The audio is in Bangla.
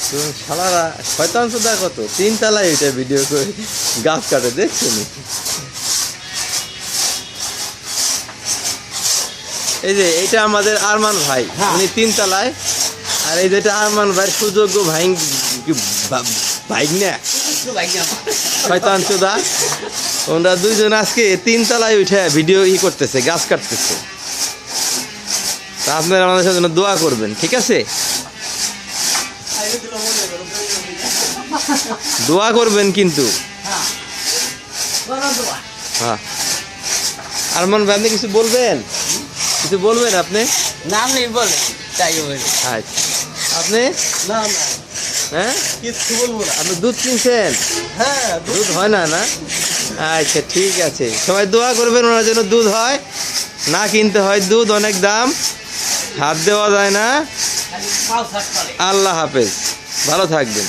শালারা শয়তান চোদা কত 3 তলায় এটা ভিডিও করে গাছ কাটে দেখছেন। এই যে এটা আমাদের আরমান ভাই, উনি 3 তলায়। আর এই যেটা আরমান ভাইয়ের সুযোগ্য ভাই না শয়তান চোদা, ওনারা দুইজন আজকে 3 তলায় উঠে ভিডিও করতেছে, গাছ কাটতেছে। তা আপনারা আমাদের সাথে দোয়া করবেন, ঠিক আছে? দোয়া করবেন কিন্তু। হ্যাঁ আরমান ভাই, আপনি কিছু বলবেন? কিছু বলবেন আপনি? নাম নেই বলে তাই বলে। আচ্ছা আপনি? না না, হ্যাঁ কিছু বলবো না। আপনি দুধ কিনছেন? হ্যাঁ, দুধ হয় না না? আচ্ছা ঠিক আছে, সবাই দোয়া করবেন ওনার জন্য দুধ হয়, না কিনতে হয় দুধ, অনেক দাম, হাত দেওয়া যায় না। আল্লাহ হাফেজ, ভালো থাকবেন।